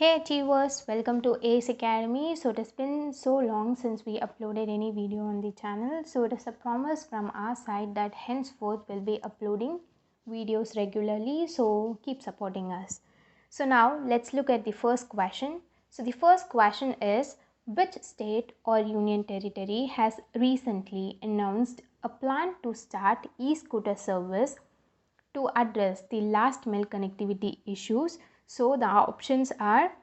Hey achievers, welcome to ACE Academy. So it has been so long since we uploaded any video on the channel. So it is a promise from our side that henceforth we'll be uploading videos regularly. So keep supporting us. So now let's look at the first question. So the first question is, which state or union territory has recently announced a plan to start e-scooter service to address the last mile connectivity issues? So the options are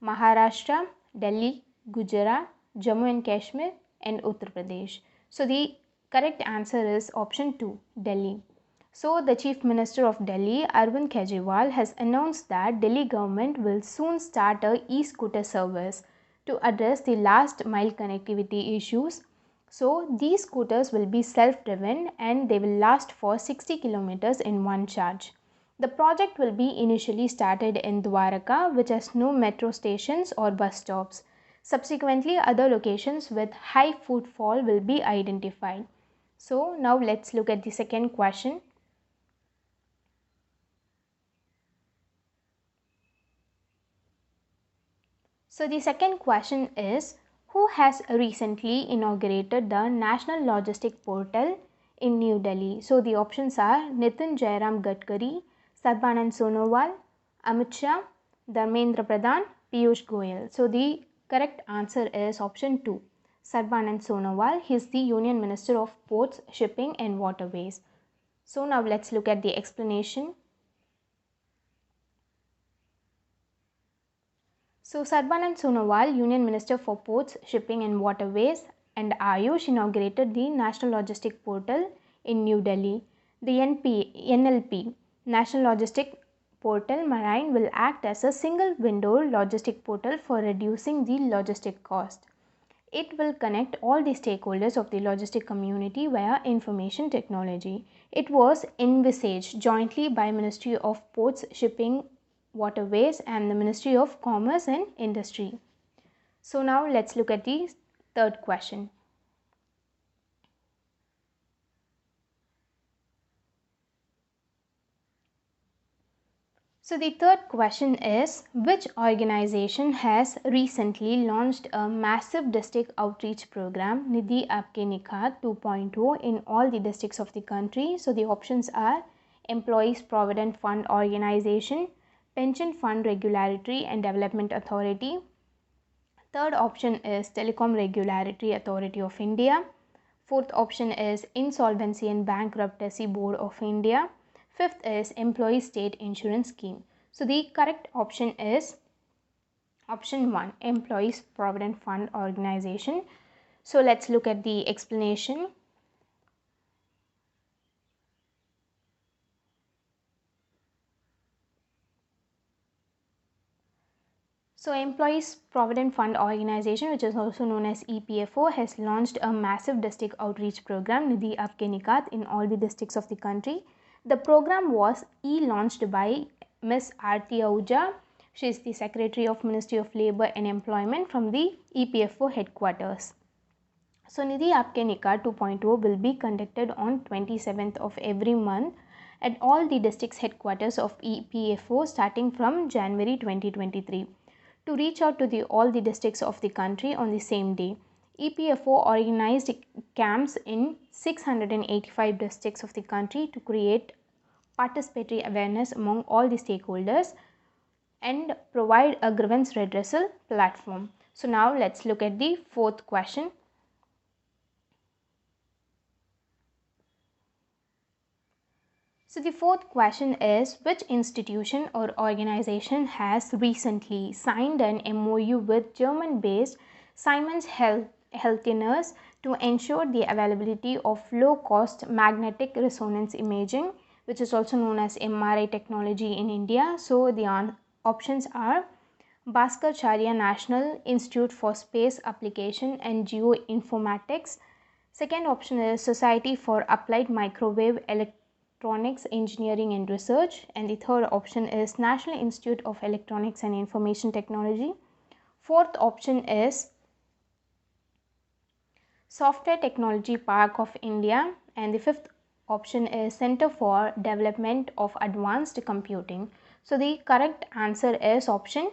Maharashtra, Delhi, Gujarat, Jammu and Kashmir and Uttar Pradesh. So the correct answer is option 2, Delhi. So the Chief Minister of Delhi, Arvind Kejriwal, has announced that Delhi government will soon start a e-scooter service to address the last mile connectivity issues. So these scooters will be self-driven and they will last for 60 kilometers in one charge. The project will be initially started in Dwarka, which has no metro stations or bus stops. Subsequently, other locations with high footfall will be identified. So now let's look at the second question. So the second question is, who has recently inaugurated the National Logistic Portal in New Delhi? So the options are Nitin Jairam Gadkari, Sarbanand Sonowal, Amit Shah, Dharmendra Pradhan, Piyush Goyal. So the correct answer is option 2, Sarbanand Sonowal. He is the Union Minister of Ports, Shipping and Waterways. So now let's look at the explanation. So Sarbanand Sonowal, Union Minister for Ports, Shipping and Waterways, and Ayush inaugurated the National Logistic Portal in New Delhi. The NLP, National Logistic Portal Marine, will act as a single window logistic portal for reducing the logistic cost. It will connect all the stakeholders of the logistic community via information technology. It was envisaged jointly by Ministry of Ports, Shipping, Waterways and the Ministry of Commerce and Industry. So now let's look at the third question. So the third question is, which organization has recently launched a massive district outreach program, Nidhi Aapke Nikhaat 2.0, in all the districts of the country? So the options are Employees Provident Fund Organization, Pension Fund Regulatory and Development Authority. Third option is Telecom Regulatory Authority of India. Fourth option is Insolvency and Bankruptcy Board of India. Fifth is Employee State Insurance Scheme. So the correct option is option 1, Employees Provident Fund Organization. So let's look at the explanation. So Employees Provident Fund Organization, which is also known as EPFO, has launched a massive district outreach program, Nidhi Aapke Nikhaat, in all the districts of the country. The program was launched by Ms. Aarti Ahuja. She is the Secretary of Ministry of Labour and Employment from the EPFO headquarters. So Nidhi Aapke Nikhaat 2.0 will be conducted on 27th of every month at all the districts headquarters of EPFO starting from January 2023. To reach out to all the districts of the country on the same day, EPFO organized camps in 685 districts of the country to create participatory awareness among all the stakeholders and provide a grievance redressal platform. So now let's look at the fourth question. So the fourth question is, which institution or organization has recently signed an MOU with German-based Siemens Healthineers to ensure the availability of low-cost magnetic resonance imaging, which is also known as MRI technology in India? So the options are Bhaskaracharya National Institute for Space Application and Geoinformatics. Second option is Society for Applied Microwave Electronics Engineering and Research, and the third option is National Institute of Electronics and Information Technology. Fourth option is Software Technology Park of India, and the fifth option is Center for Development of Advanced Computing. So the correct answer is option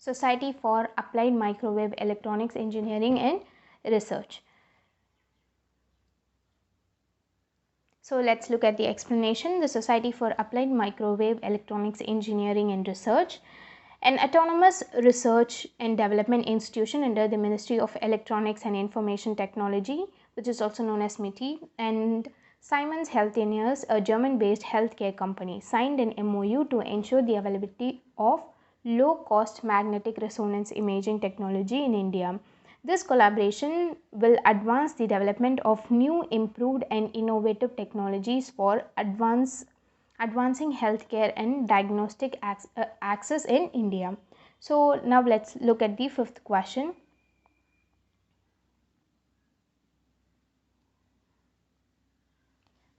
Society for Applied Microwave Electronics Engineering and Research. So let's look at the explanation. The Society for Applied Microwave Electronics Engineering and Research, an autonomous research and development institution under the Ministry of Electronics and Information Technology, which is also known as MITI, and Siemens Healthineers, a German-based healthcare company, signed an MOU to ensure the availability of low-cost magnetic resonance imaging technology in India. This collaboration will advance the development of new, improved and innovative technologies for advancing healthcare and diagnostic access in India. So now let's look at the fifth question.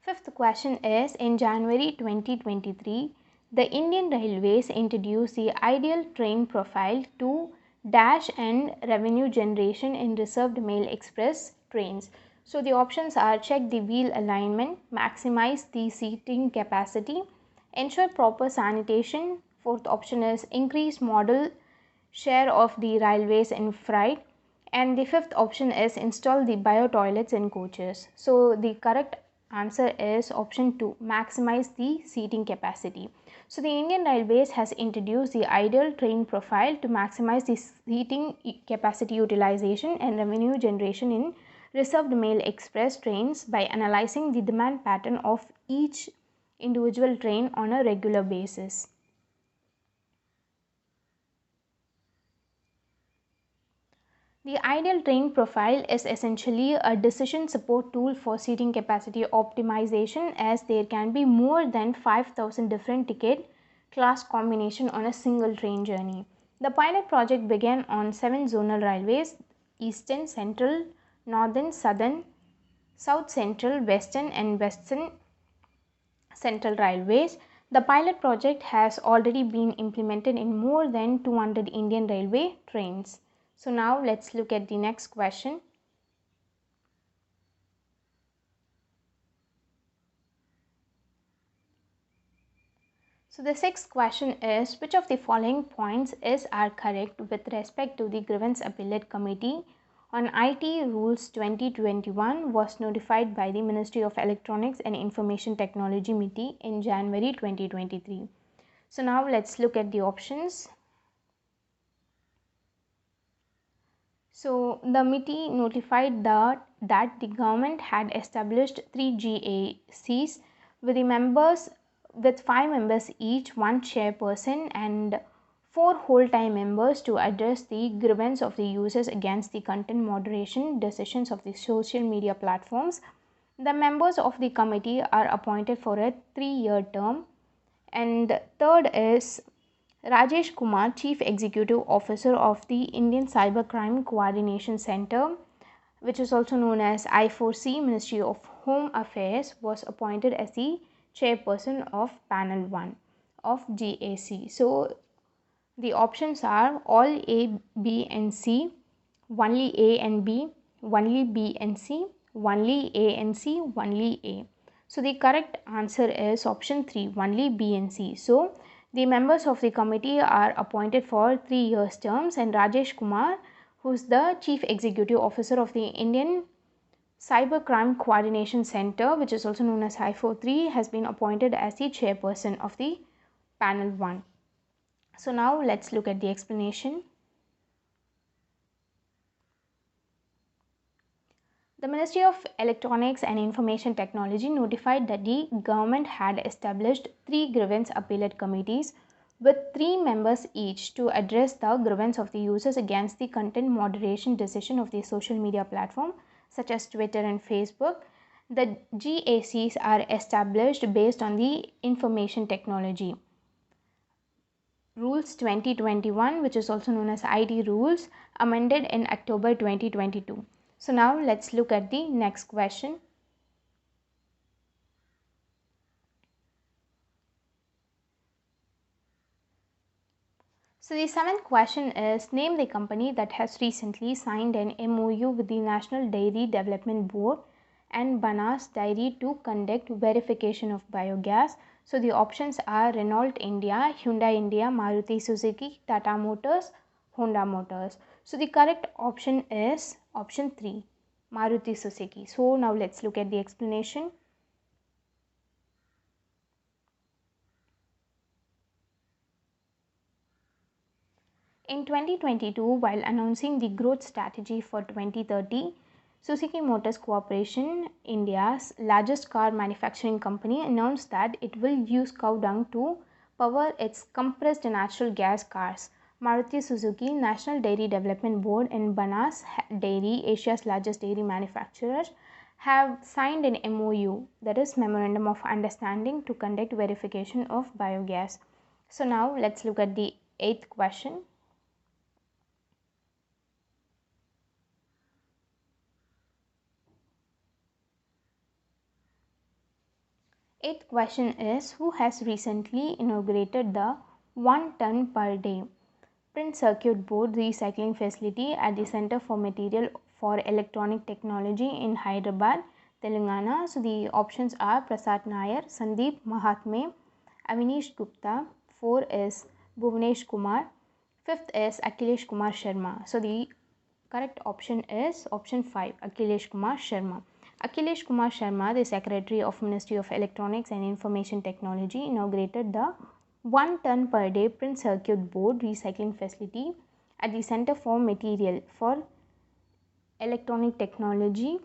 Fifth question is, in January 2023, the Indian Railways introduced the ideal train profile to dash and revenue generation in reserved mail express trains. So the options are: check the wheel alignment, maximize the seating capacity, ensure proper sanitation. Fourth option is increase modal share of the railways in freight, and the fifth option is install the bio toilets in coaches. So the correct answer is option 2, maximize the seating capacity. So the Indian Railways has introduced the ideal train profile to maximize the seating capacity utilization and revenue generation in reserved mail express trains by analyzing the demand pattern of each individual train on a regular basis. The ideal train profile is essentially a decision support tool for seating capacity optimization, as there can be more than 5,000 different ticket class combinations on a single train journey. The pilot project began on 7 zonal railways: Eastern, Central, Northern, Southern, South Central, Western and Western Central railways. The pilot project has already been implemented in more than 200 Indian railway trains. So now let's look at the next question. So the sixth question is, which of the following points are correct with respect to the Grievance Appellate Committee on IT Rules 2021 was notified by the Ministry of Electronics and Information Technology MITI in January 2023. So now let's look at the options. So the MITI notified that the government had established 3 GACs with the members with 5 members each, 1 chairperson and 4 whole-time members to address the grievance of the users against the content moderation decisions of the social media platforms. The members of the committee are appointed for a 3-year term. And third is Rajesh Kumar, Chief Executive Officer of the Indian Cybercrime Coordination Center, which is also known as I4C, Ministry of Home Affairs, was appointed as the chairperson of Panel 1 of GAC. So the options are all A, B and C, only A and B, only B and C, only A and C, only A. So the correct answer is option 3, only B and C. So the members of the committee are appointed for 3 years terms, and Rajesh Kumar, who is the Chief Executive Officer of the Indian Cybercrime Coordination Center, which is also known as I43, has been appointed as the chairperson of the Panel 1. So now let's look at the explanation. The Ministry of Electronics and Information Technology notified that the government had established 3 grievance appellate committees with 3 members each to address the grievance of the users against the content moderation decision of the social media platform such as Twitter and Facebook. The GACs are established based on the Information Technology Rules 2021, which is also known as IT Rules, amended in October 2022. So now let's look at the next question. So the 7th question is, name the company that has recently signed an MOU with the National Dairy Development Board and Banas Dairy to conduct verification of biogas. So the options are Renault India, Hyundai India, Maruti Suzuki, Tata Motors, Honda Motors. So the correct option is option 3, Maruti Suzuki. So now let's look at the explanation. In 2022, while announcing the growth strategy for 2030, Suzuki Motors Corporation, India's largest car manufacturing company, announced that it will use cow dung to power its compressed natural gas cars. Maruti Suzuki, National Dairy Development Board, and Banas Dairy, Asia's largest dairy manufacturer, have signed an MOU, that is Memorandum of Understanding, to conduct verification of biogas. So now let's look at the 8th question. Eighth question is, who has recently inaugurated the 1 ton per day print circuit board recycling facility at the Center for Material for Electronic Technology in Hyderabad, Telangana? So the options are Prasad Nair, Sandeep Mahatme, Avinish Gupta. 4 is Bhuvanesh Kumar. 5th is Akhilesh Kumar Sharma. So the correct option is option 5, Akhilesh Kumar Sharma. Akhilesh Kumar Sharma, the Secretary of Ministry of Electronics and Information Technology, inaugurated the 1 ton per day print circuit board recycling facility at the Center for Material for Electronic Technology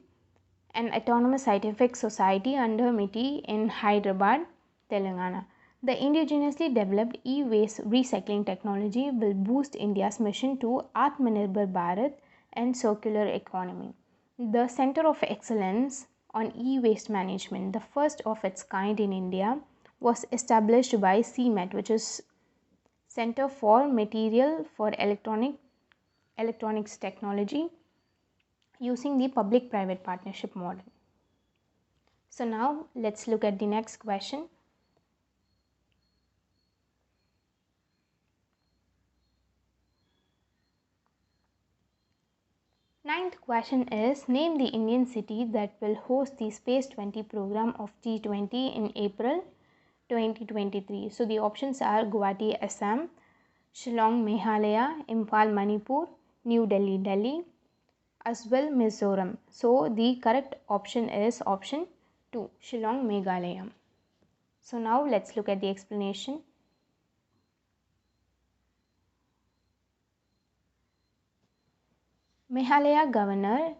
and Autonomous Scientific Society under MITI in Hyderabad, Telangana. The indigenously developed e-waste recycling technology will boost India's mission to Atmanirbhar Bharat and circular economy. The Center of Excellence on E-Waste Management, the first of its kind in India, was established by CMET, which is Center for Material for Electronics Technology, using the public-private partnership model. So now let's look at the next question. Ninth question is, name the Indian city that will host the Space 20 program of G20 in April 2023. So the options are Guwahati, Assam, Shillong, Meghalaya, Imphal, Manipur, New Delhi, Delhi, as well Mizoram. So the correct option is option 2, Shillong, Meghalaya. So now let's look at the explanation. Meghalaya Governor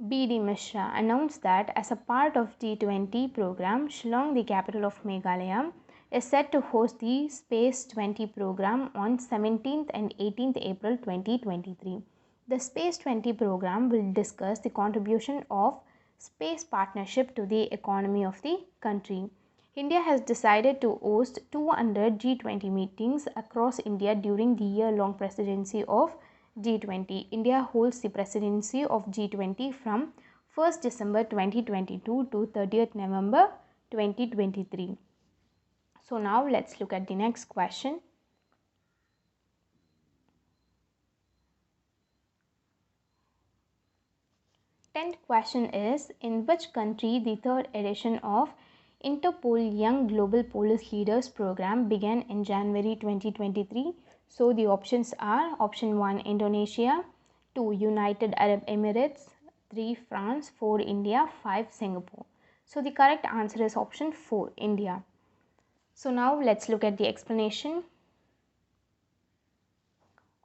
B.D. Mishra announced that as a part of G20 program, Shillong, the capital of Meghalaya, is set to host the Space 20 program on 17th and 18th April 2023. The Space 20 program will discuss the contribution of space partnership to the economy of the country. India has decided to host 200 G20 meetings across India during the year-long presidency of G20. India holds the presidency of G20 from 1st December 2022 to 30th November 2023. So now let's look at the next question. Tenth question is, in which country the third edition of Interpol Young Global Police Leaders Program began in January 2023? So the options are option 1, Indonesia, 2, United Arab Emirates, 3, France, 4, India, 5, Singapore. So the correct answer is option 4, India. So now let's look at the explanation.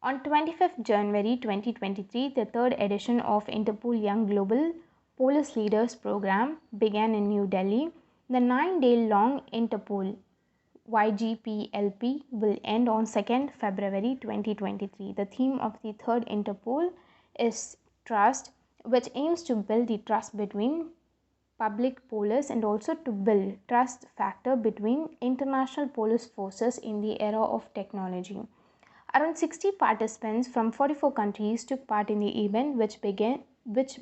On 25th January 2023, the third edition of Interpol Young Global Police Leaders Program began in New Delhi. The 9-day-long Interpol YGPLP will end on 2nd February 2023. The theme of the third Interpol is Trust, which aims to build the trust between public police and also to build trust factor between international police forces in the era of technology. Around 60 participants from 44 countries took part in the event, which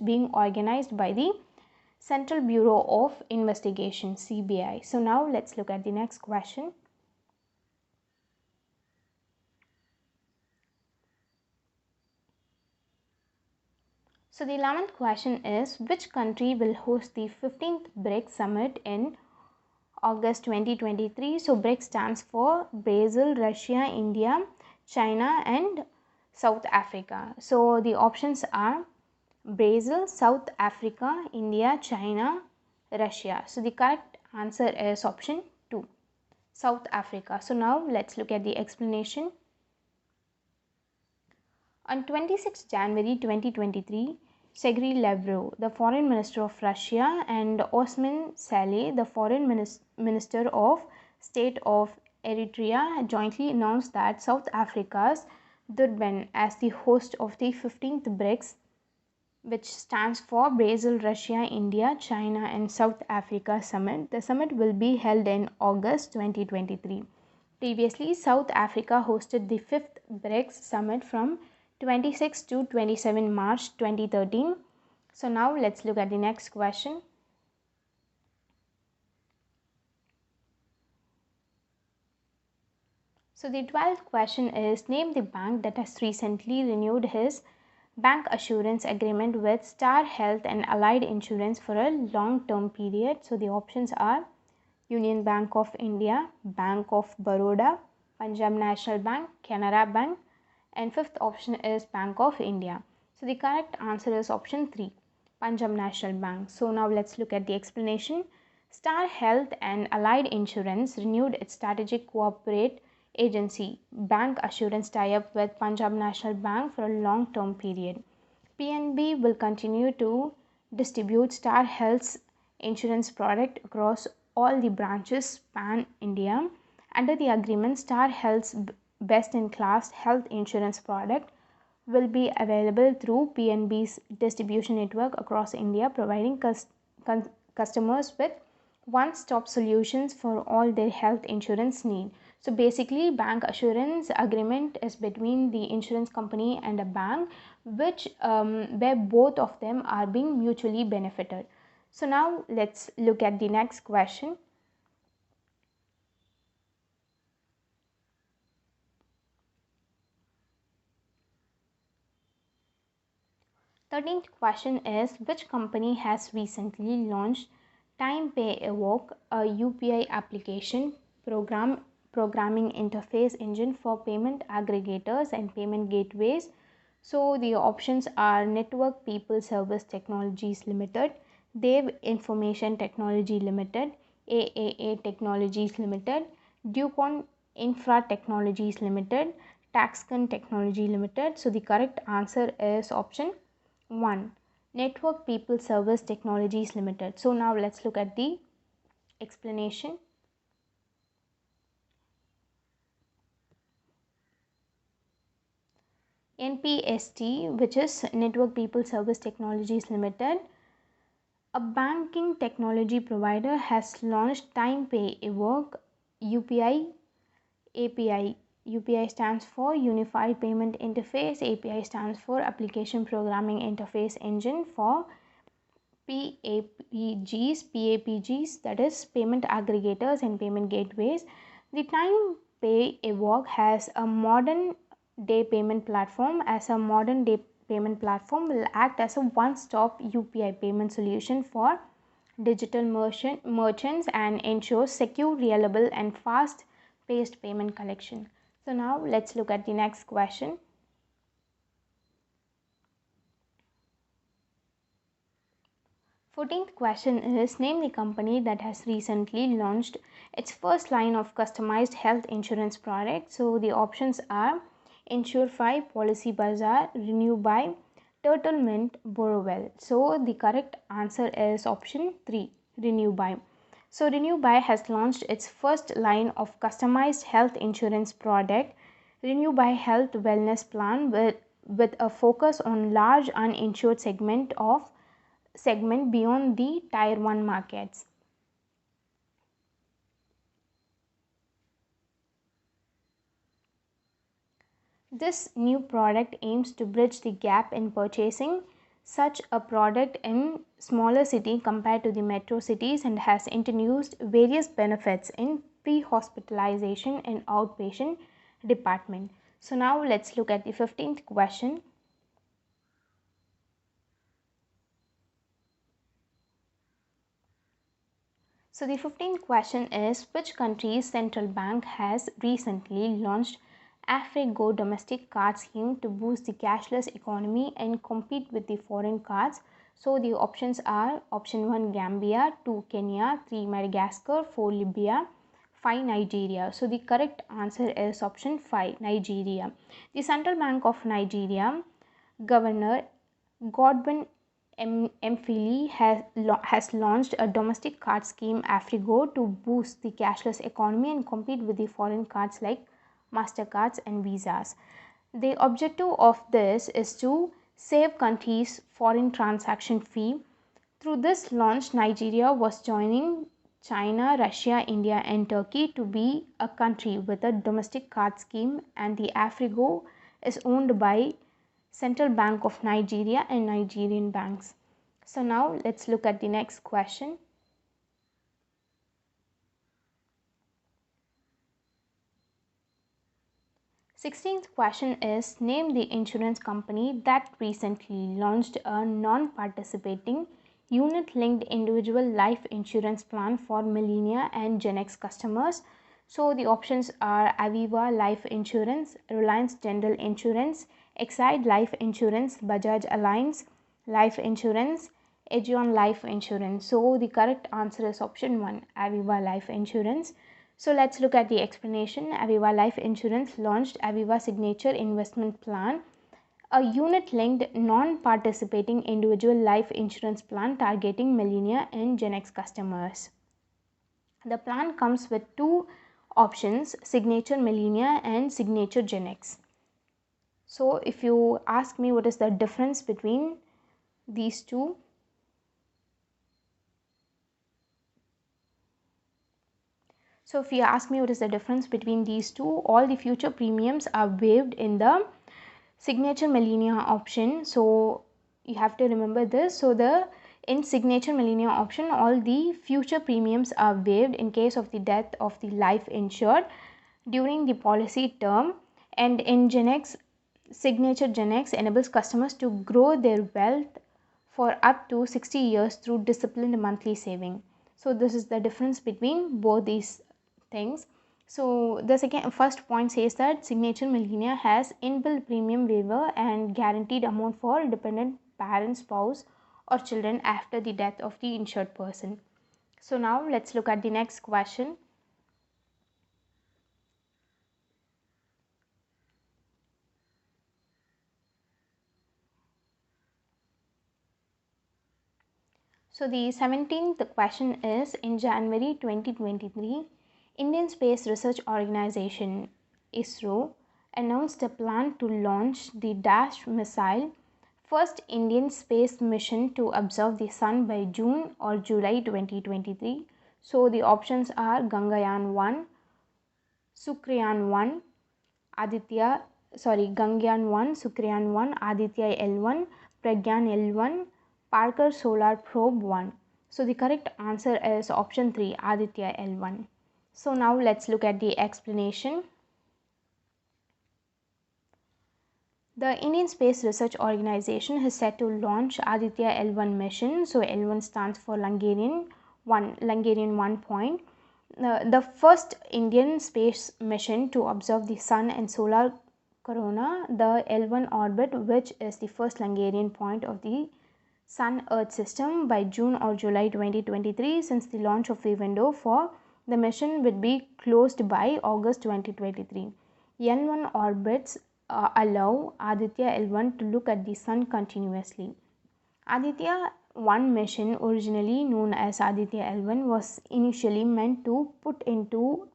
being organized by the Central Bureau of Investigation, CBI. So now let's look at the next question. So the 11th question is, which country will host the 15th BRICS Summit in August 2023? So BRICS stands for Brazil, Russia, India, China and South Africa. So the options are Brazil, South Africa, India, China, Russia. So the correct answer is option 2, South Africa. So now let's look at the explanation. On 26 January 2023, Sergei Lavrov, the foreign minister of Russia, and Osman Saleh, the foreign minister of state of Eritrea, jointly announced that South Africa's Durban as the host of the 15th BRICS, which stands for Brazil, Russia, India, China, and South Africa Summit. The summit will be held in August 2023. Previously, South Africa hosted the 5th BRICS Summit from 26 to 27 March 2013. So now let's look at the next question. So the 12th question is, name the bank that has recently renewed his bank assurance agreement with Star Health and Allied Insurance for a long-term period. So the options are Union Bank of India, Bank of Baroda, Punjab National Bank, Canara Bank, and fifth option is Bank of India. So the correct answer is option 3, Punjab National Bank. So now let's look at the explanation. Star Health and Allied Insurance renewed its strategic corporate agency bank assurance tie-up with Punjab National Bank for a long-term period. PNB will continue to distribute Star Health's insurance product across all the branches pan-India. Under the agreement, Star Health's best-in-class health insurance product will be available through PNB's distribution network across India, providing customers with one-stop solutions for all their health insurance needs. So basically, bank assurance agreement is between the insurance company and a bank, which where both of them are being mutually benefited. So now let's look at the next question. 13th question is, which company has recently launched Time Pay Evoke, a UPI application programming interface engine for payment aggregators and payment gateways? So the options are Network People Service Technologies Limited, Dev Information Technology Limited, AAA Technologies Limited, Ducon Infra Technologies Limited, Taxcon Technology Limited. So the correct answer is option 1, Network People Service Technologies Limited. So now let's look at the explanation. NPST, which is Network People Service Technologies Limited, a banking technology provider, has launched Time Pay Evoke UPI API. UPI stands for Unified Payment Interface. API stands for Application Programming Interface Engine for PAPGs, that is payment aggregators and payment gateways. The Time Pay Evoke has a modern day payment platform. As a modern day payment platform will act as a one-stop UPI payment solution for digital merchants and ensures secure, reliable, and fast-paced payment collection. So now let's look at the next question. 14th question is, name the company that has recently launched its first line of customized health insurance product. So the options are Insurify, Policy Bazaar, Renew by, Turtle Mint, Borrowell. So the correct answer is option 3, Renew by. So Renew by has launched its first line of customized health insurance product, Renew by Health Wellness Plan, with a focus on large uninsured segment beyond the Tier 1 markets. This new product aims to bridge the gap in purchasing such a product in smaller cities compared to the metro cities, and has introduced various benefits in pre-hospitalization and outpatient department. So now let's look at the 15th question. So the 15th question is, which country's central bank has recently launched Afrigo domestic card scheme to boost the cashless economy and compete with the foreign cards? So the options are option 1 Gambia, 2 Kenya, 3 Madagascar, 4 Libya, 5 Nigeria. So the correct answer is option 5 Nigeria. The Central Bank of Nigeria Governor Godwin Mfili has launched a domestic card scheme Afrigo to boost the cashless economy and compete with the foreign cards like Mastercards and Visas. The objective of this is to save countries' foreign transaction fee. Through this launch, Nigeria was joining China, Russia, India, and Turkey to be a country with a domestic card scheme, and the Afrigo is owned by Central Bank of Nigeria and Nigerian banks. So now let's look at the next question. 16th question is, name the insurance company that recently launched a non-participating unit-linked individual life insurance plan for millennia and Gen X customers. So the options are Aviva Life Insurance, Reliance General Insurance, Exide Life Insurance, Bajaj Alliance Life Insurance, Aegon Life Insurance. So the correct answer is option 1, Aviva Life Insurance. So let's look at the explanation. Aviva Life Insurance launched Aviva Signature Investment Plan, a unit-linked, non-participating individual life insurance plan targeting millennia and Gen X customers. The plan comes with two options, Signature Millennia and Signature Gen X. So if you ask me what is the difference between these two, so if you ask me what is the difference between these two, all the future premiums are waived in the Signature Millennia option. So you have to remember this. So in Signature Millennia option, all the future premiums are waived in case of the death of the life insured during the policy term. And in Gen X, Signature Gen X enables customers to grow their wealth for up to 60 years through disciplined monthly saving. So this is the difference between both these things. So the first point says that Signature Millennia has inbuilt premium waiver and guaranteed amount for dependent parent, spouse or children after the death of the insured person. So now let's look at the next question. So the 17th question is, in January 2023, Indian Space Research Organization ISRO announced a plan to launch the Dash missile, first Indian space mission to observe the sun by June or July 2023. So the options are Gangayaan 1, Sukriyaan 1, Gangayaan 1, Sukriyaan 1, Aditya L1, Pragyan L1, Parker Solar Probe 1. So the correct answer is option 3, Aditya L1. So now let's look at the explanation. The Indian Space Research Organization is set to launch Aditya L1 mission. So L1 stands for Langarian 1 point. The first Indian space mission to observe the sun and solar corona, the L1 orbit, which is the first Langarian point of the Sun-Earth system by June or July 2023, since the launch of the window for the mission would be closed by August 2023. L1 orbits allow Aditya L1 to look at the sun continuously. Aditya 1 mission, originally known as Aditya L1, was initially meant to put into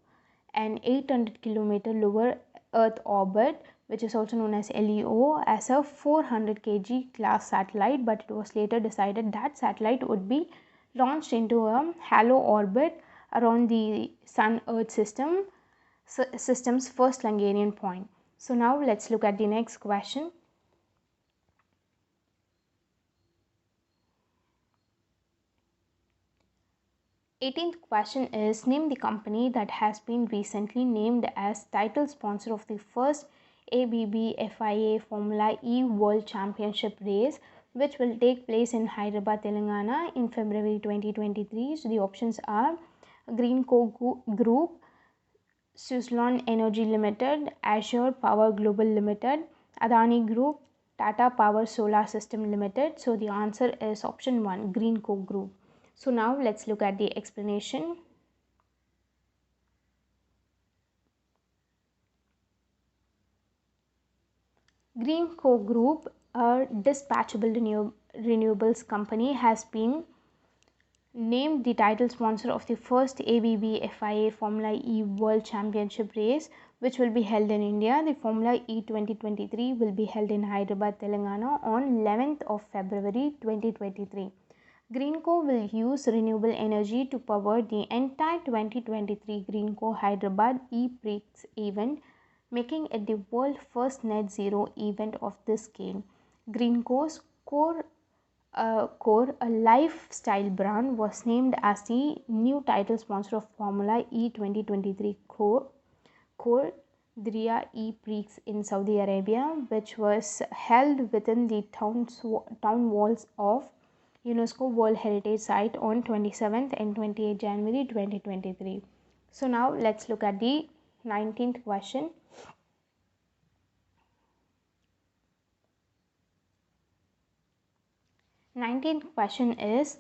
an 800 km lower Earth orbit, which is also known as LEO, as a 400 kg class satellite, but it was later decided that satellite would be launched into a halo orbit around the Sun-Earth system's first Langarian point. So now let's look at the next question. The 18th question is, name the company that has been recently named as title sponsor of the first ABB FIA Formula E World Championship race, which will take place in Hyderabad, Telangana in February 2023. So the options are Greenco Group, Suzlon Energy Limited, Azure Power Global Limited, Adani Group, Tata Power Solar System Limited. So the answer is option 1, Greenco Group. So now let's look at the explanation. Greenco Group, a dispatchable renewables company, has been named the title sponsor of the first ABB FIA Formula E World Championship race, which will be held in India. The Formula E 2023 will be held in Hyderabad, Telangana on 11th of February 2023. Greenco will use renewable energy to power the entire 2023 Greenco Hyderabad E-Prix event, making it the world's first net zero event of this scale. Greenco's core, a lifestyle brand, was named as the new title sponsor of Formula E 2023 Core Diriyah E-Prix in Saudi Arabia, which was held within the town walls of UNESCO World Heritage Site on 27th and 28th January 2023. So now let's look at the 19th question. 19th question is,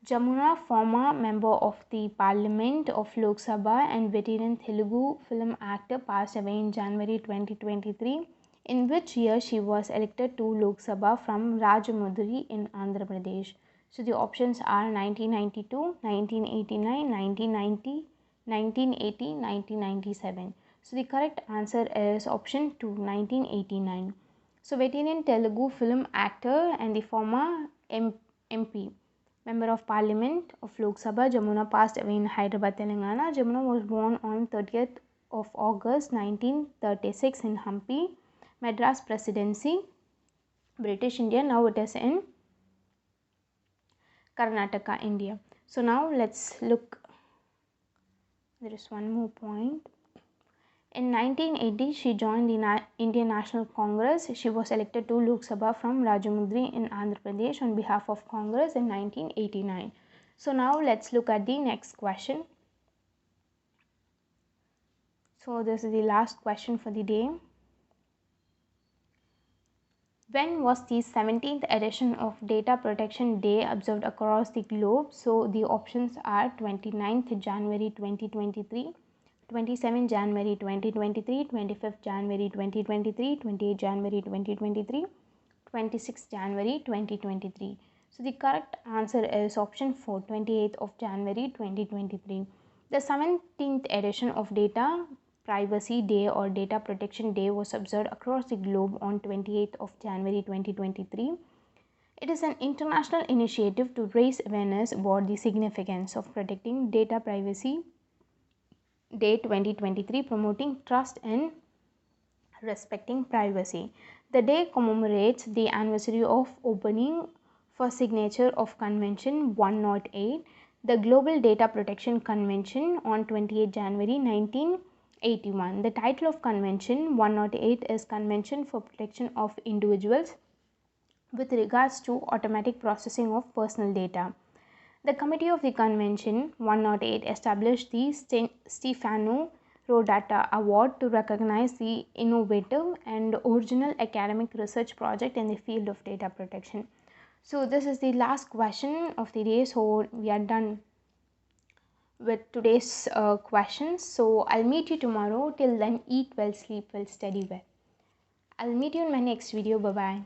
Jamuna, former member of the Parliament of Lok Sabha and veteran Telugu film actor, passed away in January 2023. In which year she was elected to Lok Sabha from Rajamundry in Andhra Pradesh? So the options are 1992, 1989, 1990, 1980, 1997. So the correct answer is option 2, 1989. So veteran Telugu film actor and the former MP, Member of Parliament of Lok Sabha, Jamuna, passed away in Hyderabad, Telangana. Jamuna was born on 30th of August 1936 in Hampi, Madras Presidency, British India. Now it is in Karnataka, India. So now let's look. There is one more point. In 1980, she joined the Indian National Congress. She was elected to Lok Sabha from Rajamundry in Andhra Pradesh on behalf of Congress in 1989. So now let's look at the next question. So this is the last question for the day. When was the 17th edition of Data Protection Day observed across the globe? So the options are 29th January 2023, 27 January 2023, 25th January 2023, 28 January 2023, 26 January 2023. So the correct answer is option 4, 28th of January 2023. The 17th edition of Data Privacy Day or Data Protection Day was observed across the globe on 28th of January 2023. It is an international initiative to raise awareness about the significance of protecting data privacy. Day 2023, promoting trust and respecting privacy. The day commemorates the anniversary of opening for signature of Convention 108, the Global Data Protection Convention, on 28 January 1981. The title of Convention 108 is Convention for Protection of Individuals with regards to automatic processing of personal data. The committee of the Convention 108 established the Stefano Rodata Award to recognize the innovative and original academic research project in the field of data protection. So this is the last question of the day. So we are done with today's questions. So I'll meet you tomorrow. Till then, eat well, sleep well, study well. I'll meet you in my next video. Bye bye.